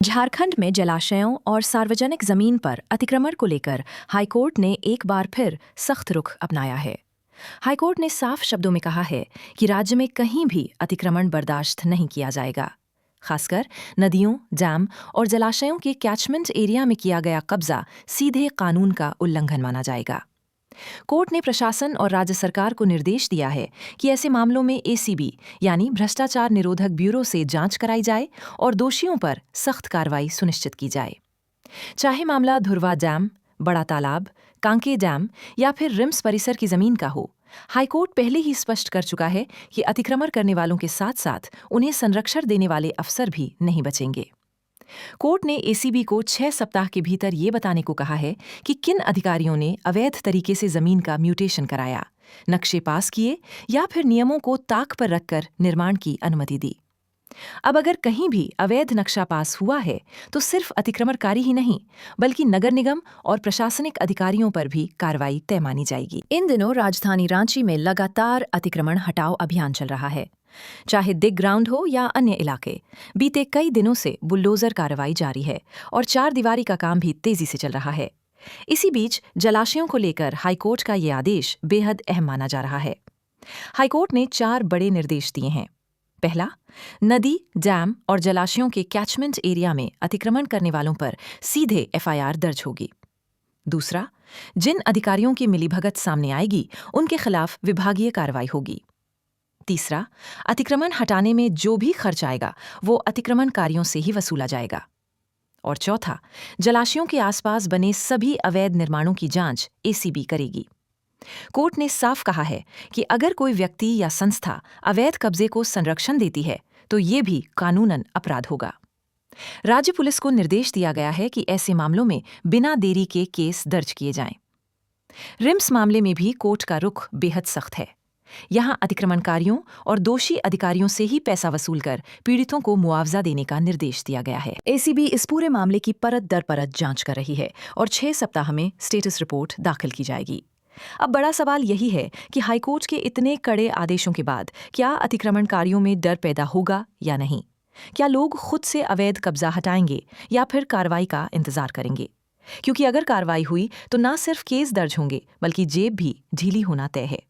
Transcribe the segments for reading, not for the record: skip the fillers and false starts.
झारखंड में जलाशयों और सार्वजनिक जमीन पर अतिक्रमण को लेकर हाईकोर्ट ने एक बार फिर सख्त रुख अपनाया है। हाईकोर्ट ने साफ शब्दों में कहा है कि राज्य में कहीं भी अतिक्रमण बर्दाश्त नहीं किया जाएगा। खासकर नदियों, डैम और जलाशयों के कैचमेंट एरिया में किया गया कब्जा सीधे कानून का उल्लंघन माना जाएगा। कोर्ट ने प्रशासन और राज्य सरकार को निर्देश दिया है कि ऐसे मामलों में एसीबी यानी भ्रष्टाचार निरोधक ब्यूरो से जांच कराई जाए और दोषियों पर सख्त कार्रवाई सुनिश्चित की जाए। चाहे मामला धुरवा डैम, बड़ा तालाब, कांके डैम या फिर रिम्स परिसर की जमीन का हो, हाईकोर्ट पहले ही स्पष्ट कर चुका है कि अतिक्रमण करने वालों के साथ साथ उन्हें संरक्षण देने वाले अफसर भी नहीं बचेंगे। कोर्ट ने एसीबी को 6 सप्ताह के भीतर ये बताने को कहा है कि किन अधिकारियों ने अवैध तरीके से जमीन का म्यूटेशन कराया, नक्शे पास किए या फिर नियमों को ताक पर रखकर निर्माण की अनुमति दी। अब अगर कहीं भी अवैध नक्शा पास हुआ है तो सिर्फ अतिक्रमणकारी ही नहीं बल्कि नगर निगम और प्रशासनिक अधिकारियों पर भी कार्रवाई तय मानी जाएगी। इन दिनों राजधानी रांची में लगातार अतिक्रमण हटाओ अभियान चल रहा है। चाहे दिग ग्राउंड हो या अन्य इलाके, बीते कई दिनों से बुलडोजर कार्रवाई जारी है और चार दीवारी का काम भी तेजी से चल रहा है। इसी बीच जलाशयों को लेकर हाईकोर्ट का ये आदेश बेहद अहम माना जा रहा है। हाईकोर्ट ने 4 बड़े निर्देश दिए हैं। पहला, नदी, डैम और जलाशयों के कैचमेंट एरिया में अतिक्रमण करने वालों पर सीधे एफआईआर दर्ज होगी। दूसरा, जिन अधिकारियों की मिलीभगत सामने आएगी उनके खिलाफ विभागीय कार्रवाई होगी। तीसरा, अतिक्रमण हटाने में जो भी खर्च आएगा वो अतिक्रमणकारियों से ही वसूला जाएगा। और चौथा, जलाशयों के आसपास बने सभी अवैध निर्माणों की जांच एसीबी करेगी। कोर्ट ने साफ कहा है कि अगर कोई व्यक्ति या संस्था अवैध कब्जे को संरक्षण देती है तो ये भी कानूनन अपराध होगा। राज्य पुलिस को निर्देश दिया गया है कि ऐसे मामलों में बिना देरी के केस दर्ज किए जाएं। रिम्स मामले में भी कोर्ट का रुख बेहद सख्त है। यहां अतिक्रमणकारियों और दोषी अधिकारियों से ही पैसा वसूल कर पीड़ितों को मुआवजा देने का निर्देश दिया गया है। एसीबी इस पूरे मामले की परत दर परत जांच कर रही है और 6 सप्ताह में स्टेटस रिपोर्ट दाखिल की जाएगी। अब बड़ा सवाल यही है कि हाईकोर्ट के इतने कड़े आदेशों के बाद क्या अतिक्रमणकारियों में डर पैदा होगा या नहीं? क्या लोग खुद से अवैध कब्जा हटाएंगे या फिर कार्रवाई का इंतजार करेंगे? क्योंकि अगर कार्रवाई हुई तो न सिर्फ केस दर्ज होंगे बल्कि जेब भी ढीली होना तय है।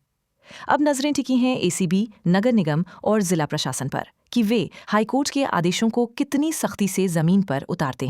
अब नजरें टिकी हैं एसीबी, नगर निगम और जिला प्रशासन पर कि वे हाईकोर्ट के आदेशों को कितनी सख्ती से जमीन पर उतारते हैं।